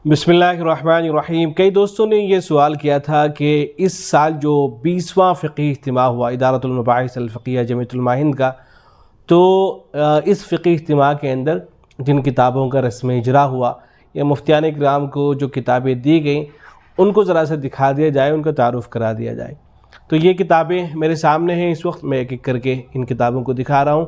بسم اللہ الرحمن الرحیم۔ کئی دوستوں نے یہ سوال کیا تھا کہ اس سال جو 20واں فقہی اجتماع ہوا ادارۃ المباحث الفقہیہ جمعیت علماء ہند کا، تو اس فقہی اجتماع کے اندر جن کتابوں کا رسم اجرا ہوا یا مفتیان کرام کو جو کتابیں دی گئیں ان کو ذرا سا دکھا دیا جائے، ان کا تعارف کرا دیا جائے۔ تو یہ کتابیں میرے سامنے ہیں اس وقت، میں ایک ایک کر کے ان کتابوں کو دکھا رہا ہوں۔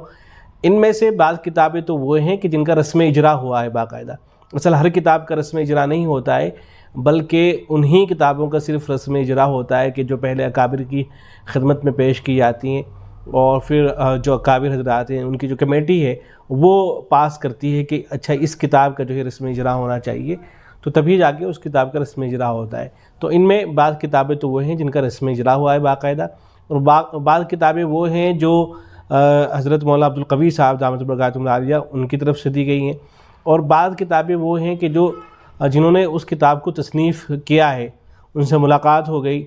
ان میں سے بعض کتابیں تو وہ ہیں کہ جن کا رسم اجرا ہوا ہے باقاعدہ۔ اصل ہر کتاب کا رسم اجرا نہیں ہوتا ہے، بلکہ انہی کتابوں کا صرف رسم اجرا ہوتا ہے کہ جو پہلے اکابر کی خدمت میں پیش کی جاتی ہیں، اور پھر جو اکابر حضرات ہیں ان کی جو کمیٹی ہے وہ پاس کرتی ہے کہ اچھا اس کتاب کا جو ہے رسم اجرا ہونا چاہیے، تو تبھی جا کے اس کتاب کا رسم اجرا ہوتا ہے۔ تو ان میں بعض کتابیں تو وہ ہیں جن کا رسم اجرا ہوا ہے باقاعدہ، اور بعض کتابیں وہ ہیں جو حضرت مولانا عبدالقوی صاحب دامت برکاتہم العالیہ ان کی طرف سے دی گئی ہیں، اور بعض کتابیں وہ ہیں کہ جو جنہوں نے اس کتاب کو تصنیف کیا ہے ان سے ملاقات ہو گئی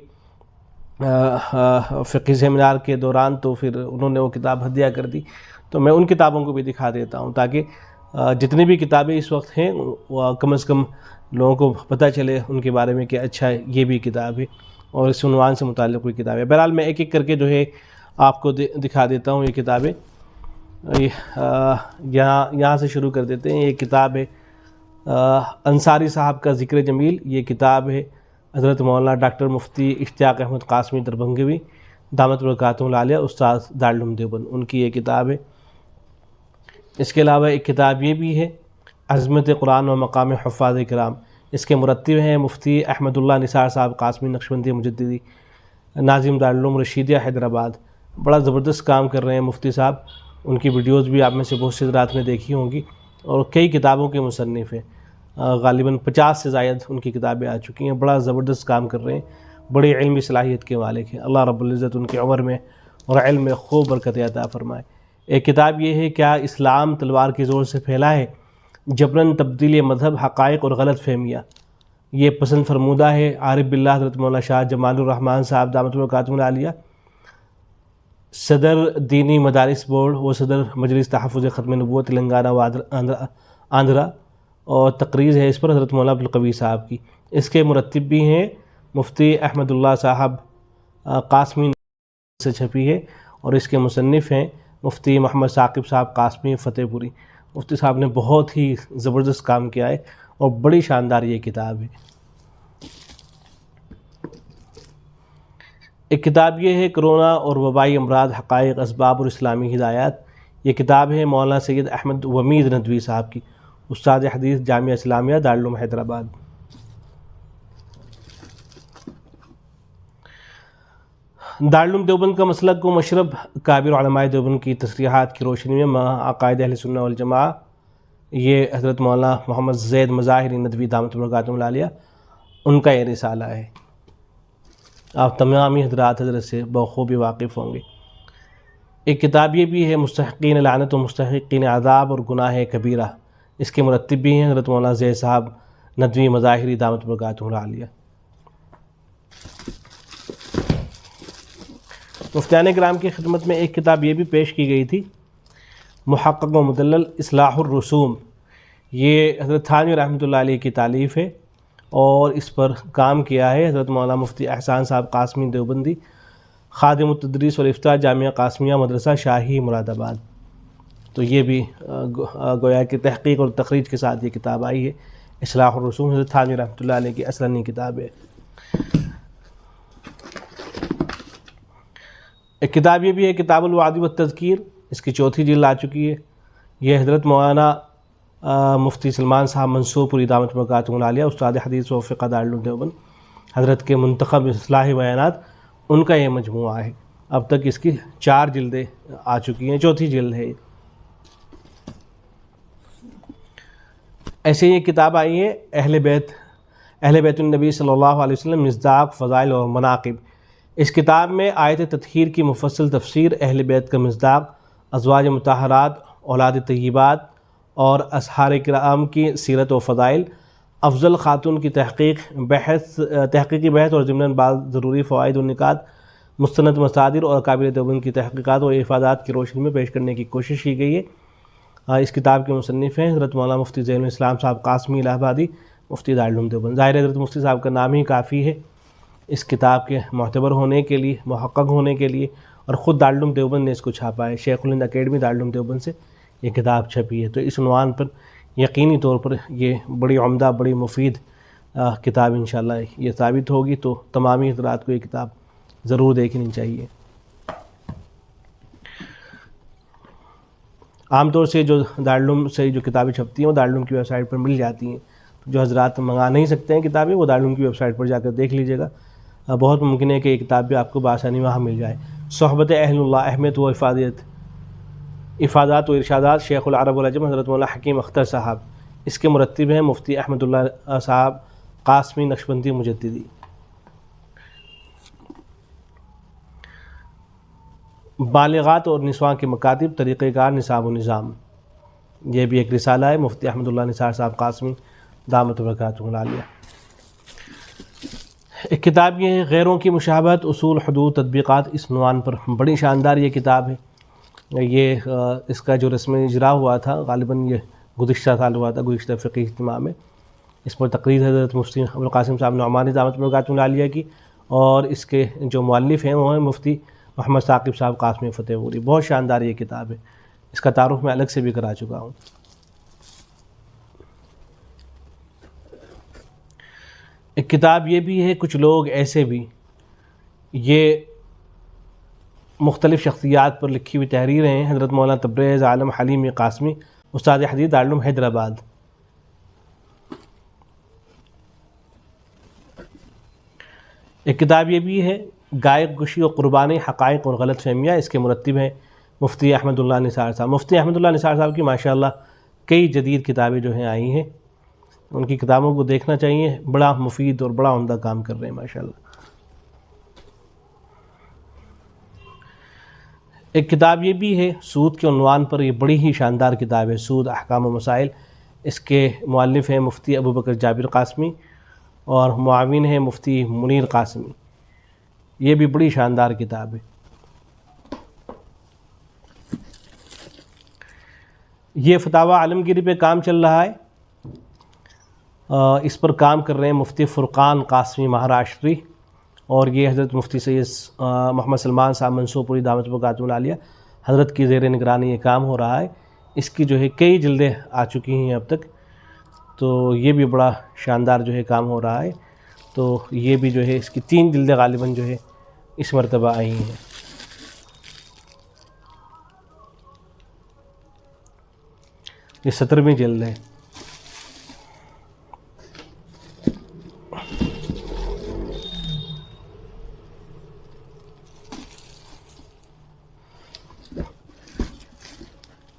فقہی سیمینار کے دوران، تو پھر انہوں نے وہ کتاب ہدیہ کر دی۔ تو میں ان کتابوں کو بھی دکھا دیتا ہوں تاکہ جتنی بھی کتابیں اس وقت ہیں وہ کم از کم لوگوں کو پتہ چلے ان کے بارے میں کہ اچھا یہ بھی کتاب ہے اور اس عنوان سے متعلق کوئی کتاب ہے۔ بہرحال میں ایک ایک کر کے جو ہے آپ کو دکھا دیتا ہوں یہ کتابیں۔ یہاں سے شروع کر دیتے ہیں۔ یہ کتاب ہے انصاری صاحب کا ذکر جمیل، یہ کتاب ہے حضرت مولانا ڈاکٹر مفتی اشتیاق احمد قاسمی دربھنگوی دامت برکاتہم العالیہ استاد دارالعلوم دیوبند، ان کی یہ کتاب ہے۔ اس کے علاوہ ایک کتاب یہ بھی ہے عظمت قرآن و مقام حفاظ کرام، اس کے مرتب ہیں مفتی احمد اللہ نثار صاحب قاسمی نقشبندی مجددی ناظم دارالعلوم رشیدیہ حیدرآباد۔ بڑا زبردست کام کر رہے ہیں مفتی صاحب، ان کی ویڈیوز بھی آپ میں سے بہت سی حضرات نے دیکھی ہوں گی، اور کئی کتابوں کے مصنف ہیں، غالباً 50 سے زائد ان کی کتابیں آ چکی ہیں۔ بڑا زبردست کام کر رہے ہیں، بڑی علمی صلاحیت کے مالک ہیں۔ اللہ رب العزت ان کی عمر میں اور علم میں خوب برکت عطا فرمائے۔ ایک کتاب یہ ہے کیا اسلام تلوار کے زور سے پھیلا ہے، جبراً تبدیل مذہب حقائق اور غلط فہمیاں، یہ پسند فرمودہ ہے عارف باللہ حضرت مولانا شاہ جمال الرحمن صاحب دامت برکاتہم العالیہ، صدر دینی مدارس بورڈ و صدر مجلس تحفظ ختم نبوت تلنگانہ و آندھرا، اور تقریر ہے اس پر حضرت مولانا عبدالقوی صاحب کی۔ اس کے مرتب بھی ہیں مفتی احمد اللہ صاحب قاسمی سے چھپی ہے، اور اس کے مصنف ہیں مفتی محمد ثاقب صاحب قاسمی فتح پوری۔ مفتی صاحب نے بہت ہی زبردست کام کیا ہے اور بڑی شاندار یہ کتاب ہے۔ ایک کتاب یہ ہے کرونا اور وبائی امراض حقائق اسباب اور اسلامی ہدایات، یہ کتاب ہے مولانا سید احمد ومید ندوی صاحب کی، استاد حدیث جامعہ اسلامیہ دارالعلوم حیدرآباد۔ دارالعلوم دیوبند کا مسلک و مشرب کابر علماء دیوبند کی تصریحات کی روشنی میں عقائد اہل سنہ والجماعہ، یہ حضرت مولانا محمد زید مظاہری ندوی دامت برکاتہم العالیہ ان کا یہ رسالہ ہے۔ آپ تمامی حضرات حضرت سے بخوبی واقف ہوں گے۔ ایک کتاب یہ بھی ہے مستحقین لعنت و مستحقین عذاب اور گناہ کبیرہ، اس کے مرتب بھی ہیں حضرت مولانا زید صاحب ندوی مظاہری دامت برکاتہم العالیہ۔ مفتیان کرام کی خدمت میں ایک کتاب یہ بھی پیش کی گئی تھی محقق و مدلل اصلاح الرسوم، یہ حضرت تھانوی رحمۃ اللہ علیہ کی تالیف ہے، اور اس پر کام کیا ہے حضرت مولانا مفتی احسان صاحب قاسمی دیوبندی خادم التدریس والافتاء جامعہ قاسمیہ مدرسہ شاہی مراد آباد۔ تو یہ بھی گویا کہ تحقیق اور تخریج کے ساتھ یہ کتاب آئی ہے اصلاح الرسوم، حضرت تھانوی رحمۃ اللہ علیہ کی اصلاً کتاب ہے۔ ایک کتاب یہ بھی ہے کتاب الوعد والتذکیر، اس کی 4تھی جلد آ چکی ہے، یہ حضرت مولانا مفتی سلمان صاحب منصور پوری دامت برکاتہم العالیہ استاد حدیث و فقہ دارالعلوم دیوبند حضرت کے منتخب اصلاحی بیانات، ان کا یہ مجموعہ ہے۔ اب تک اس کی 4 جلدیں آ چکی ہیں، 4تھی جلد ہے۔ ایسے یہ کتاب آئی ہے اہل بیت النبی صلی اللہ علیہ وسلم مصداق فضائل اور مناقب، اس کتاب میں آیت تطہیر کی مفصل تفسیر، اہل بیت کا مصداق، ازواج مطہرات، اولاد طیبات اور اصحاب کرام کی سیرت و فضائل، افضل خاتون کی تحقیقی بحث اور ضمناً بعض ضروری فوائد و نکات، مستند مصادر اور اکابر دیوبند کی تحقیقات و افادات کی روشنی میں پیش کرنے کی کوشش کی گئی ہے۔ اس کتاب کے مصنف ہیں حضرت مولانا مفتی زین الاسلام صاحب قاسمی الہ آبادی مفتی دارالعلوم دیوبند۔ ظاہر حضرت مفتی صاحب کا نام ہی کافی ہے اس کتاب کے معتبر ہونے کے لیے، محقق ہونے کے لیے، اور خود دارالعلوم دیوبند نے اس کو چھاپا ہے، شیخ الہند اکیڈمی دارالعلوم دیوبند سے یہ کتاب چھپی ہے۔ تو اس عنوان پر یقینی طور پر یہ بڑی عمدہ، بڑی مفید کتاب انشاءاللہ یہ ثابت ہوگی، تو تمامی حضرات کو یہ کتاب ضرور دیکھنی چاہیے۔ عام طور سے جو دارالعلوم سے جو کتابیں چھپتی ہیں وہ دارالعلوم کی ویب سائٹ پر مل جاتی ہیں، جو حضرات منگا نہیں سکتے ہیں کتابیں وہ دارالعلوم کی ویب سائٹ پر جا کر دیکھ لیجیے گا، بہت ممکن ہے کہ یہ کتاب بھی آپ کو بآسانی وہاں مل جائے۔ صحبت اہل اللہ، اہمیت و افادات و ارشادات شیخ العرب والعجم حضرت مولانا حکیم اختر صاحب، اس کے مرتب ہیں مفتی احمد اللہ صاحب قاسمی نقشبندی مجددی۔ بالغات اور نسواں کے مکاتب، طریقہ کار، نصاب و نظام، یہ بھی ایک رسالہ ہے مفتی احمد اللہ نثار صاحب قاسمی دامت برکاتہ العالیہ۔ ایک کتاب یہ ہے غیروں کی مشابہت، اصول، حدود، تطبیقات، اس عنوان پر بڑی شاندار یہ کتاب ہے۔ یہ اس کا جو رسم اجرا ہوا تھا غالباً یہ گزشتہ سال ہوا تھا، گزشتہ فقی اجتماع میں، اس پر تقریر حضرت مفتی ابوالقاسم صاحب نعمانی دامت برکاتہ العالیہ کی، اور اس کے جو مؤلف ہیں وہ ہیں مفتی محمد ثاقب صاحب قاسمی فتح پوری۔ بہت شاندار یہ کتاب ہے، اس کا تعارف میں الگ سے بھی کرا چکا ہوں۔ ایک کتاب یہ بھی ہے کچھ لوگ ایسے بھی، یہ مختلف شخصیات پر لکھی ہوئی تحریریں ہیں، حضرت مولانا تبریز عالم حلیم قاسمی استاد حدیث دارالعلوم حیدرآباد۔ ایک کتاب یہ بھی ہے گائق گشی و قربانی، حقائق اور غلط فہمیاں، اس کے مرتب ہیں مفتی احمد اللہ نثار صاحب۔ مفتی احمد اللہ نثار صاحب کی ماشاءاللہ کئی جدید کتابیں جو ہیں آئی ہیں، ان کی کتابوں کو دیکھنا چاہیے، بڑا مفید اور بڑا عمدہ کام کر رہے ہیں ماشاءاللہ۔ ایک کتاب یہ بھی ہے سود کے عنوان پر، یہ بڑی ہی شاندار کتاب ہے، سود احکام و مسائل، اس کے مؤلف ہیں مفتی ابوبکر جابر قاسمی اور معاون ہیں مفتی منیر قاسمی، یہ بھی بڑی شاندار کتاب ہے۔ یہ فتاوی عالمگیری پہ کام چل رہا ہے، اس پر کام کر رہے ہیں مفتی فرقان قاسمی مہاراشٹری، اور یہ حضرت مفتی سید محمد سلمان صاحب منصور پوری دامت برکاتہ العالیہ حضرت کی زیر نگرانی یہ کام ہو رہا ہے۔ اس کی جو ہے کئی جلدیں آ چکی ہیں اب تک، تو یہ بھی بڑا شاندار جو ہے کام ہو رہا ہے، تو یہ بھی جو ہے اس کی 3 جلدیں غالباً جو ہے اس مرتبہ آئی ہیں۔ یہ 17ویں جلد ہے۔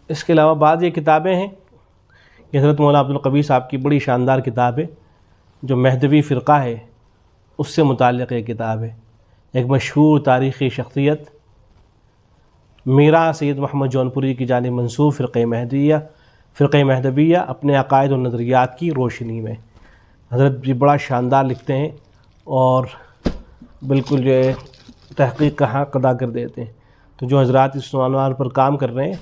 اس کے علاوہ بعض یہ کتابیں ہیں، یہ حضرت مولانا عبدالقوی صاحب کی بڑی شاندار کتاب ہے، جو مہدوی فرقہ ہے اس سے متعلق یہ کتاب ہے۔ ایک مشہور تاریخی شخصیت میرا سید محمد جونپوری کی جانب منسوب فرقہ مہدویہ اپنے عقائد و نظریات کی روشنی میں، حضرت بھی بڑا شاندار لکھتے ہیں اور بالکل جو ہے تحقیق کا حق ادا کر دیتے ہیں۔ تو جو حضرات اس عنوان پر کام کر رہے ہیں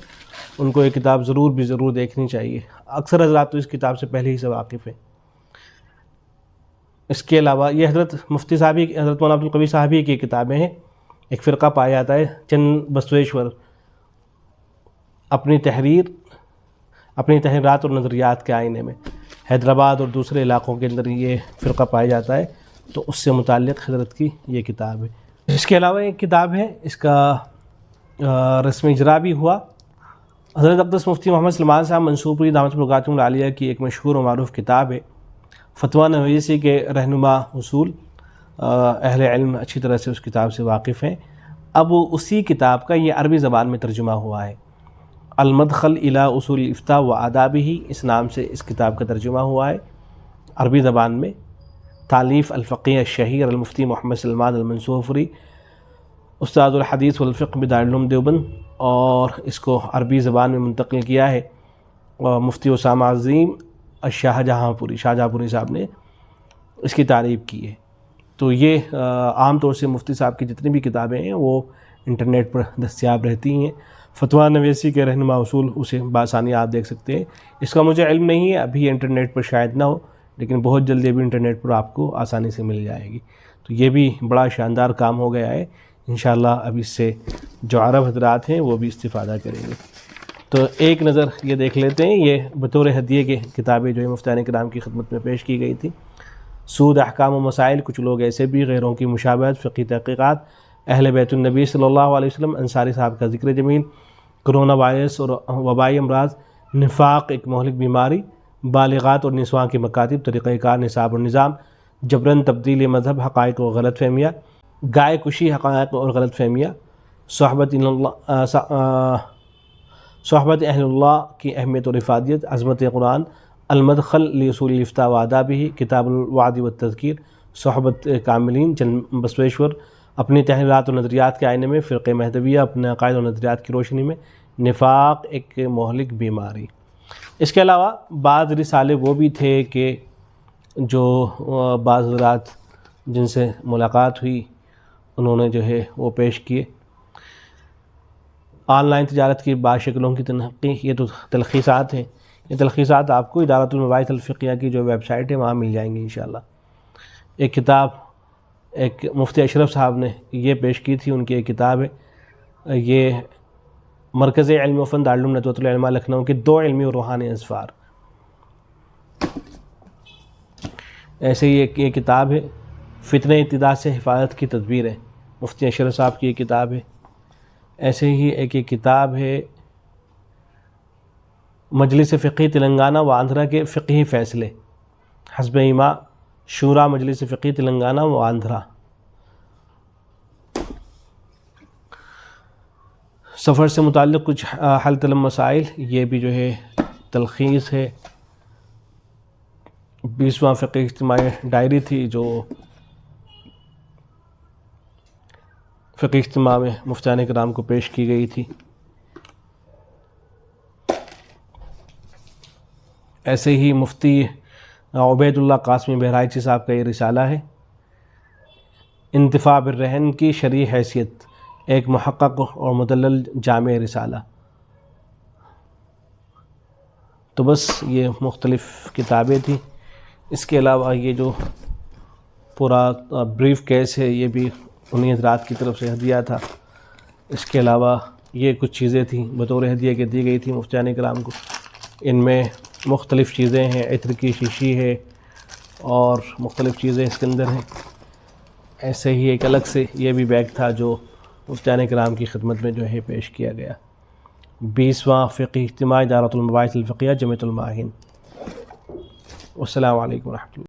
ان کو یہ کتاب ضرور دیکھنی چاہیے، اکثر حضرات تو اس کتاب سے پہلے ہی سے واقف ہیں۔ اس کے علاوہ یہ حضرت مفتی صاحب حضرت مولانا عبدالقوی صاحبی کی کتابیں ہیں۔ ایک فرقہ پایا جاتا ہے چند بسویشور، اپنی تحریرات اور نظریات کے آئینے میں، حیدرآباد اور دوسرے علاقوں کے اندر یہ فرقہ پایا جاتا ہے، تو اس سے متعلق حضرت کی یہ کتاب ہے۔ اس کے علاوہ ایک کتاب ہے، اس کا رسم اجرا بھی ہوا، حضرت اقدس مفتی محمد سلمان صاحب منصور پوری دامت برکاتہ العالیہ کی ایک مشہور و معروف کتاب ہے، فتویٰ نویسی کے رہنما اصول، اہل علم اچھی طرح سے اس کتاب سے واقف ہیں۔ اب اسی کتاب کا یہ عربی زبان میں ترجمہ ہوا ہے، المدخل الی اصول الافتاء و آدابہ، اس نام سے اس کتاب کا ترجمہ ہوا ہے عربی زبان میں۔ تالیف الفقیہ الشہیر المفتی محمد سلمان المنصوری، استاد الحدیث والفقہ بدارالعلوم دیوبند، اور اس کو عربی زبان میں منتقل کیا ہے مفتی اسامہ عظیم شاہجہاں پوری صاحب نے اس کی تعریف کی ہے۔ تو یہ عام طور سے مفتی صاحب کی جتنی بھی کتابیں ہیں وہ انٹرنیٹ پر دستیاب رہتی ہیں۔ فتویٰ نویسی کے رہنما اصول اسے بآسانی آپ دیکھ سکتے ہیں، اس کا مجھے علم نہیں ہے، ابھی انٹرنیٹ پر شاید نہ ہو، لیکن بہت جلدی ابھی انٹرنیٹ پر آپ کو آسانی سے مل جائے گی. تو یہ بھی بڑا شاندار کام ہو گیا ہے. انشاءاللہ اب اس سے جو عرب حضرات ہیں وہ بھی استفادہ کریں گے. تو ایک نظر یہ دیکھ لیتے ہیں. یہ بطور ہدیے کے کتابیں جو ہے مفتیان کرام کی خدمت میں پیش کی گئی تھی. سود، احکام و مسائل، کچھ لوگ ایسے بھی، غیروں کی مشابہت، فقہی تحقیقات، اہل بیت النبی صلی اللہ علیہ وسلم، انصاری صاحب کا ذکر جمیل، کرونا وائرس اور وبائی امراض، نفاق ایک مہلک بیماری، بالغات اور نسواں کے مکاتب، طریقہ کار، نصاب اور نظام، جبراً تبدیل مذہب، حقائق و غلط فہمیاں، گائے کشی، حقائق اور غلط فہمیاں، صحبت اہل اللہ کی اہمیت اور افادیت، عظمت قرآن، المدخل لاصول الافتاء و آدابہ، کتاب الوعد والتذکیر، صحبت کاملین، چند بسویشور، اپنی تحریرات و نظریات کے آئینے میں، فرقہ مہدویہ، اپنے عقائد و نظریات کی روشنی میں، نفاق ایک مہلک بیماری. اس کے علاوہ بعض رسالے وہ بھی تھے کہ جو بعض حضرات جن سے ملاقات ہوئی انہوں نے جو ہے وہ پیش کیے. آن لائن تجارت کی بعض شکلوں کی تنقی، یہ تو تلخیصات ہیں. یہ تلخیصات آپ کو ادارۃ المباحث الفقہیہ کی جو ویب سائٹ ہے وہاں مل جائیں گی انشاءاللہ. ایک کتاب ایک مفتی اشرف صاحب نے یہ پیش کی تھی، ان کی ایک کتاب ہے، یہ مرکز علم و فن دارالعلوم ندوۃ العلماء لکھنؤ کے 2 علمی اور روحانی اسفار. ایسے ہی ایک یہ کتاب ہے فتنہ ابتداء سے حفاظت کی تدبیر ہے، مفتی اشرف صاحب کی یہ کتاب ہے. ایسے ہی ایک کتاب ہے مجلس فقہی تلنگانہ و آندھرا کے فقہی فیصلے، حسب ایما شورا مجلس فقہی تلنگانہ و آندھرا. سفر سے متعلق کچھ حل طلب مسائل، یہ بھی جو ہے تلخیص ہے. 20واں فقہی اجتماع ڈائری تھی جو فقہی اجتماع میں مفتیان کرام کو پیش کی گئی تھی. ایسے ہی مفتی عبید اللہ قاسمی بہرائچی صاحب کا یہ رسالہ ہے، انتفاع بالرہن کی شرعی حیثیت، ایک محقق اور مدلل جامع رسالہ. تو بس یہ مختلف کتابیں تھیں. اس کے علاوہ یہ جو پورا بریف کیس ہے یہ بھی انہی حضرات کی طرف سے ہدیہ تھا. اس کے علاوہ یہ کچھ چیزیں تھیں بطور ہدیہ کے دی گئی تھی مفتیان کرام کو. ان میں مختلف چیزیں ہیں، عطر کی شیشی ہے اور مختلف چیزیں اس کے اندر ہیں. ایسے ہی ایک الگ سے یہ بھی بیگ تھا جو مفتیان کرام کی خدمت میں جو ہے پیش کیا گیا. 20واں فقہی اجتماع ادارۃ المباحث الفقہیہ جمیعۃ الماہین. والسلام علیکم ورحمۃ اللہ.